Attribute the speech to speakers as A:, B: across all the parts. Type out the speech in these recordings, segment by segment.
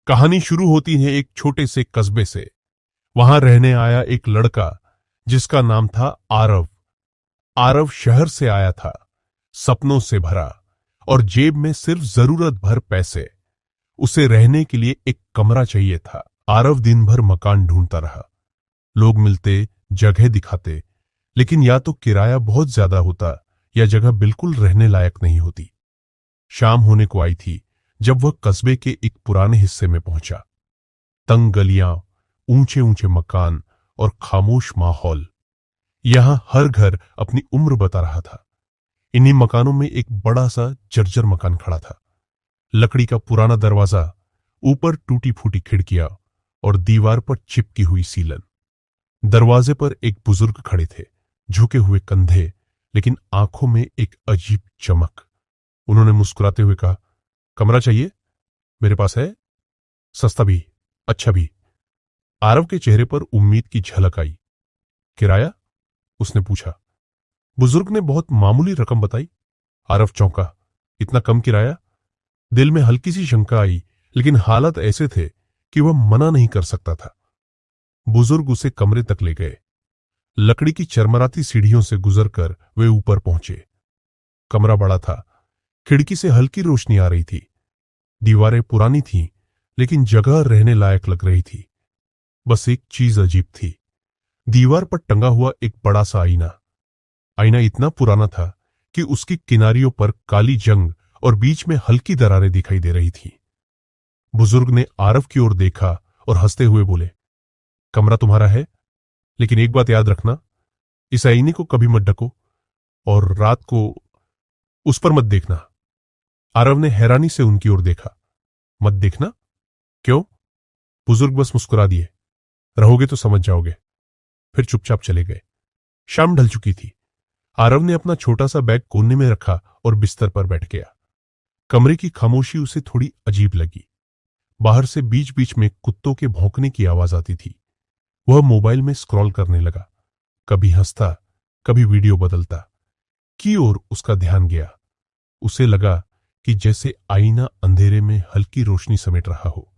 A: कहानी शुरू होती है एक छोटे से कस्बे से। वहां रहने आया एक लड़का जिसका नाम था आरव। आरव शहर से आया था, सपनों से भरा और जेब में सिर्फ जरूरत भर पैसे। उसे रहने के लिए एक कमरा चाहिए था। आरव दिन भर मकान ढूंढता रहा। लोग मिलते, जगह दिखाते, लेकिन या तो किराया बहुत ज्यादा होता या जगह बिल्कुल रहने लायक नहीं होती। शाम होने को आई थी जब वह कस्बे के एक पुराने हिस्से में पहुंचा। तंग गलियां, ऊंचे ऊंचे मकान और खामोश माहौल। यहां हर घर अपनी उम्र बता रहा था। इन्हीं मकानों में एक बड़ा सा जर्जर मकान खड़ा था। लकड़ी का पुराना दरवाजा, ऊपर टूटी फूटी खिड़कियां और दीवार पर चिपकी हुई सीलन। दरवाजे पर एक बुजुर्ग खड़े थे, झुके हुए कंधे, लेकिन आंखों में एक अजीब चमक। उन्होंने मुस्कुराते हुए कहा, कमरा चाहिए? मेरे पास है, सस्ता भी, अच्छा भी। आरव के चेहरे पर उम्मीद की झलक आई। किराया? उसने पूछा। बुजुर्ग ने बहुत मामूली रकम बताई। आरव चौंका। इतना कम किराया? दिल में हल्की सी शंका आई, लेकिन हालात ऐसे थे कि वह मना नहीं कर सकता था। बुजुर्ग उसे कमरे तक ले गए। लकड़ी की चरमराती सीढ़ियों से गुजरकर वे ऊपर पहुंचे। कमरा बड़ा था। खिड़की से हल्की रोशनी आ रही थी। दीवारें पुरानी थीं, लेकिन जगह रहने लायक लग रही थी। बस एक चीज अजीब थी। दीवार पर टंगा हुआ एक बड़ा सा आईना। आईना इतना पुराना था कि उसकी किनारियों पर काली जंग और बीच में हल्की दरारें दिखाई दे रही थी। बुजुर्ग ने आरव की ओर देखा और हंसते हुए बोले, कमरा तुम्हारा है, लेकिन एक बात याद रखना, इस आईने को कभी मत ढको और रात को उस पर मत देखना। आरव ने हैरानी से उनकी ओर देखा। मत देखना? क्यों? बुजुर्ग बस मुस्कुरा दिए। रहोगे तो समझ जाओगे। फिर चुपचाप चले गए। शाम ढल चुकी थी। आरव ने अपना छोटा सा बैग कोने में रखा और बिस्तर पर बैठ गया। कमरे की खामोशी उसे थोड़ी अजीब लगी। बाहर से बीच बीच में कुत्तों के भौंकने की आवाज आती थी। वह मोबाइल में स्क्रॉल करने लगा। कभी हंसता, कभी वीडियो बदलता। की ओर उसका ध्यान गया। उसे लगा कि जैसे आईना अंधेरे में हल्की रोशनी समेट रहा हो।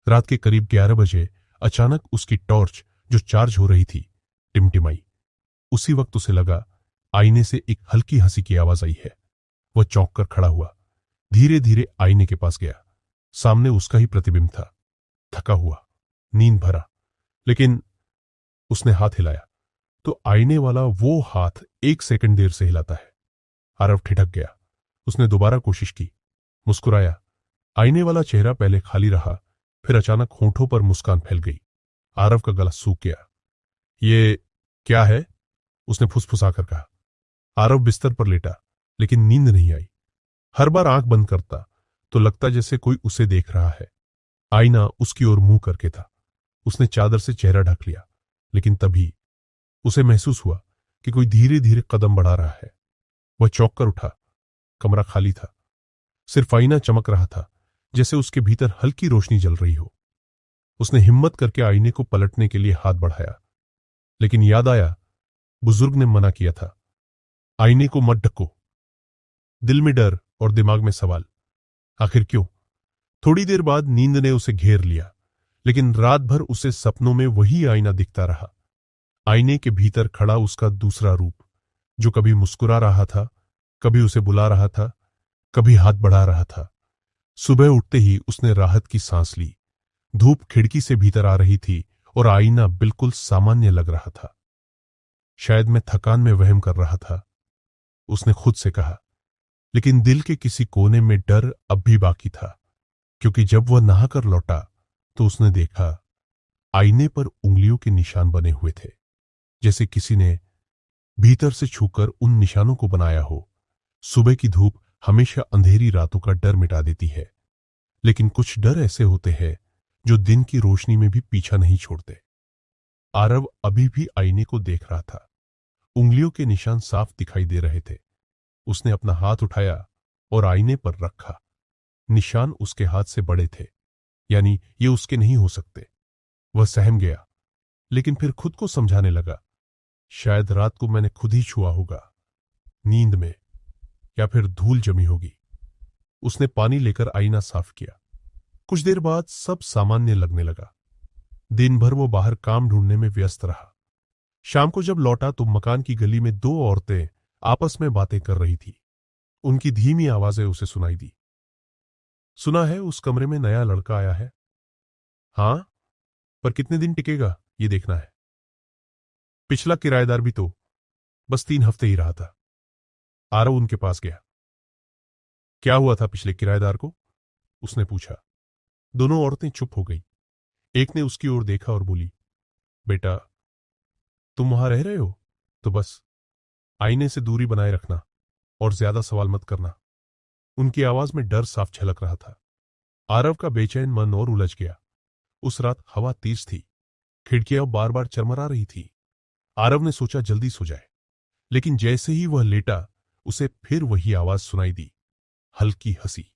A: रात के करीब 11 बजे अचानक उसकी टॉर्च, जो चार्ज हो रही थी, टिमटिमाई। उसी वक्त उसे लगा आईने से एक हल्की हंसी की आवाज आई है। वह चौंक कर खड़ा हुआ, धीरे धीरे आईने के पास गया। सामने उसका ही प्रतिबिंब था, थका हुआ, नींद भरा। लेकिन उसने हाथ हिलाया तो आईने वाला वो हाथ 1 सेकंड देर से हिलाता है। आरव ठिठक गया। उसने दोबारा कोशिश की, मुस्कुराया। आईने वाला चेहरा पहले खाली रहा, फिर अचानक होंठों पर मुस्कान फैल गई। आरव का गला सूख गया। ये क्या है? उसने फुसफुसाकर कहा। आरव बिस्तर पर लेटा, लेकिन नींद नहीं आई। हर बार आंख बंद करता तो लगता जैसे कोई उसे देख रहा है। आईना उसकी ओर मुंह करके था। उसने चादर से चेहरा ढक लिया, लेकिन तभी उसे महसूस हुआ कि कोई धीरे धीरे कदम बढ़ा रहा है। वह चौंक कर उठा। कमरा खाली था। सिर्फ आईना चमक रहा था, जैसे उसके भीतर हल्की रोशनी जल रही हो। उसने हिम्मत करके आईने को पलटने के लिए हाथ बढ़ाया, लेकिन याद आया, बुजुर्ग ने मना किया था, आईने को मत ढको। दिल में डर और दिमाग में सवाल, आखिर क्यों? थोड़ी देर बाद नींद ने उसे घेर लिया, लेकिन रात भर उसे सपनों में वही आईना दिखता रहा। आईने के भीतर खड़ा उसका दूसरा रूप, जो कभी मुस्कुरा रहा था, कभी उसे बुला रहा था, कभी हाथ बढ़ा रहा था। सुबह उठते ही उसने राहत की सांस ली। धूप खिड़की से भीतर आ रही थी और आईना बिल्कुल सामान्य लग रहा था। शायद मैं थकान में वहम कर रहा था, उसने खुद से कहा। लेकिन दिल के किसी कोने में डर अब भी बाकी था, क्योंकि जब वह नहाकर लौटा तो उसने देखा आईने पर उंगलियों के निशान बने हुए थे, जैसे किसी ने भीतर से छूकर उन निशानों को बनाया हो। सुबह की धूप हमेशा अंधेरी रातों का डर मिटा देती है, लेकिन कुछ डर ऐसे होते हैं जो दिन की रोशनी में भी पीछा नहीं छोड़ते। आरव अभी भी आईने को देख रहा था। उंगलियों के निशान साफ दिखाई दे रहे थे। उसने अपना हाथ उठाया और आईने पर रखा। निशान उसके हाथ से बड़े थे, यानी ये उसके नहीं हो सकते। वह सहम गया, लेकिन फिर खुद को समझाने लगा, शायद रात को मैंने खुद ही छुआ होगा, नींद में, या फिर धूल जमी होगी। उसने पानी लेकर आईना साफ किया। कुछ देर बाद सब सामान्य लगने लगा। दिन भर वो बाहर काम ढूंढने में व्यस्त रहा। शाम को जब लौटा तो मकान की गली में दो औरतें आपस में बातें कर रही थी। उनकी धीमी आवाजें उसे सुनाई दी। सुना है उस कमरे में नया लड़का आया है? हाँ, पर कितने दिन टिकेगा ये देखना है। पिछला किराएदार भी तो बस 3 हफ्ते ही रहा था। आरव उनके पास गया। क्या हुआ था पिछले किराएदार को? उसने पूछा। दोनों औरतें चुप हो गई। एक ने उसकी ओर देखा और बोली, बेटा तुम वहां रह रहे हो तो बस आईने से दूरी बनाए रखना और ज्यादा सवाल मत करना। उनकी आवाज में डर साफ झलक रहा था। आरव का बेचैन मन और उलझ गया। उस रात हवा तेज थी, खिड़कियां बार बार चरमरा रही थी। आरव ने सोचा जल्दी सो जाए, लेकिन जैसे ही वह लेटा उसे फिर वही आवाज सुनाई दी, हल्की हंसी।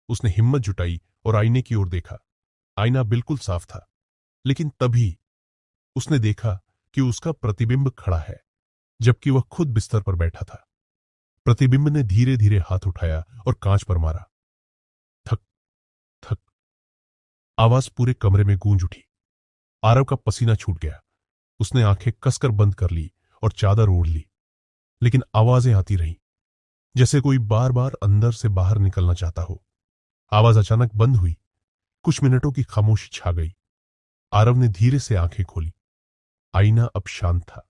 A: उसने हिम्मत जुटाई और आईने की ओर देखा। आईना बिल्कुल साफ था, लेकिन तभी उसने देखा कि उसका प्रतिबिंब खड़ा है, जबकि वह खुद बिस्तर पर बैठा था। प्रतिबिंब ने धीरे धीरे हाथ उठाया और कांच पर मारा। थक थक आवाज पूरे कमरे में गूंज उठी। आरव का पसीना छूट गया। उसने आंखें कसकर बंद कर ली और चादर ओढ़ ली, लेकिन आवाजें आती रहीं, जैसे कोई बार बार अंदर से बाहर निकलना चाहता हो। आवाज अचानक बंद हुई। कुछ मिनटों की खामोशी छा गई। आरव ने धीरे से आंखें खोली। आईना अब शांत था,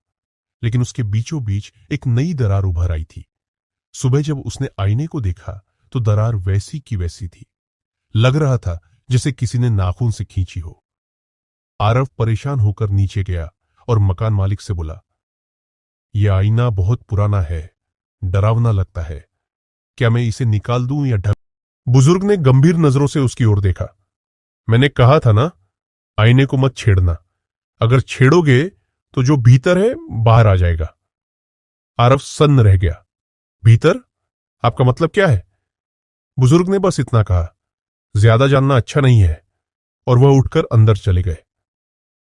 A: लेकिन उसके बीचों बीच एक नई दरार उभर आई थी। सुबह जब उसने आईने को देखा तो दरार वैसी की वैसी थी। लग रहा था जैसे किसी ने नाखून से खींची हो। आरव परेशान होकर नीचे गया और मकान मालिक से बोला, यह आईना बहुत पुराना है, डरावना लगता है। क्या मैं इसे निकाल दूं या ढक? बुजुर्ग ने गंभीर नजरों से उसकी ओर देखा। मैंने कहा था ना, आईने को मत छेड़ना। अगर छेड़ोगे तो जो भीतर है बाहर आ जाएगा। आरव सन्न रह गया। भीतर? आपका मतलब क्या है? बुजुर्ग ने बस इतना कहा, ज्यादा जानना अच्छा नहीं है, और वह उठकर अंदर चले गए।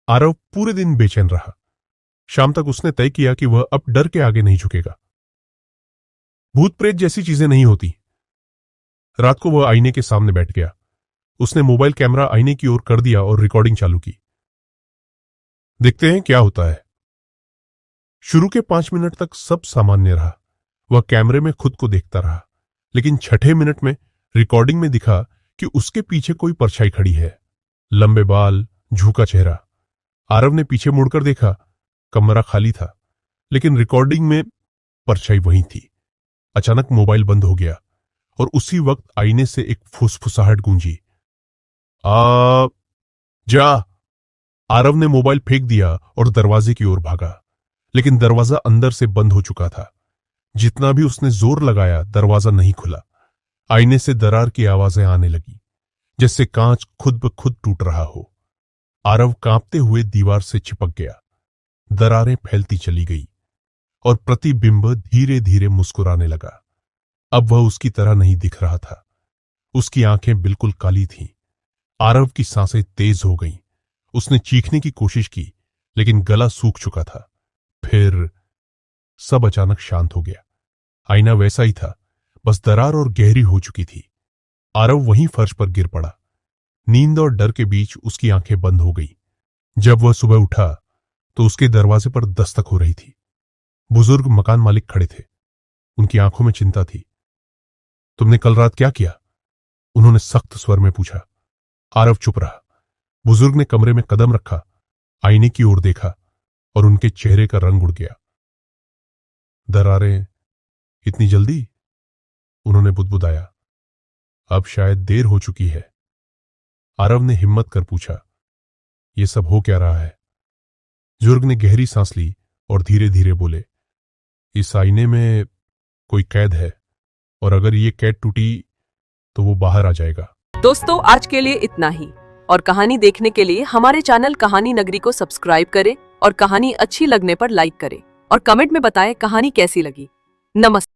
A: आरव पूरे दिन बेचैन रहा। शाम तक उसने तय किया कि वह अब डर के आगे नहीं झुकेगा। भूत प्रेत जैसी चीजें नहीं होती। रात को वह आईने के सामने बैठ गया। उसने मोबाइल कैमरा आईने की ओर कर दिया और रिकॉर्डिंग चालू की। देखते हैं क्या होता है। शुरू के 5 मिनट तक सब सामान्य रहा। वह कैमरे में खुद को देखता रहा, लेकिन छठे मिनट में रिकॉर्डिंग में दिखा कि उसके पीछे कोई परछाई खड़ी है। लंबे बाल, झुका चेहरा। आरव ने पीछे मुड़कर देखा। कमरा खाली था, लेकिन रिकॉर्डिंग में परछाई वहीं थी। अचानक मोबाइल बंद हो गया और उसी वक्त आईने से एक फुसफुसाहट गूंजी। जा। आरव ने मोबाइल फेंक दिया और दरवाजे की ओर भागा, लेकिन दरवाजा अंदर से बंद हो चुका था। जितना भी उसने जोर लगाया, दरवाजा नहीं खुला। आईने से दरार की आवाजें आने लगी, जैसे कांच खुद ब खुद टूट रहा हो। आरव कांपते हुए दीवार से चिपक गया। दरारें फैलती चली गई और प्रतिबिंब धीरे धीरे मुस्कुराने लगा। अब वह उसकी तरह नहीं दिख रहा था। उसकी आंखें बिल्कुल काली थीं। आरव की सांसें तेज हो गईं। उसने चीखने की कोशिश की, लेकिन गला सूख चुका था। फिर सब अचानक शांत हो गया। आईना वैसा ही था, बस दरार और गहरी हो चुकी थी। आरव वहीं फर्श पर गिर पड़ा। नींद और डर के बीच उसकी आंखें बंद हो गई। जब वह सुबह उठा तो उसके दरवाजे पर दस्तक हो रही थी। बुजुर्ग मकान मालिक खड़े थे। उनकी आंखों में चिंता थी। तुमने कल रात क्या किया? उन्होंने सख्त स्वर में पूछा। आरव चुप रहा। बुजुर्ग ने कमरे में कदम रखा, आईने की ओर देखा और उनके चेहरे का रंग उड़ गया। दरारें इतनी जल्दी? उन्होंने बुदबुदाया। अब शायद देर हो चुकी है। आरव ने हिम्मत कर पूछा, यह सब हो क्या रहा है? बुजुर्ग ने गहरी सांस ली और धीरे धीरे बोले, इस आईने में कोई कैद है, और अगर ये कैद टूटी तो वो बाहर आ जाएगा।
B: दोस्तों, आज के लिए इतना ही। और कहानी देखने के लिए हमारे चैनल कहानी नगरी को सब्सक्राइब करें और कहानी अच्छी लगने पर लाइक करें और कमेंट में बताएं कहानी कैसी लगी। नमस्कार।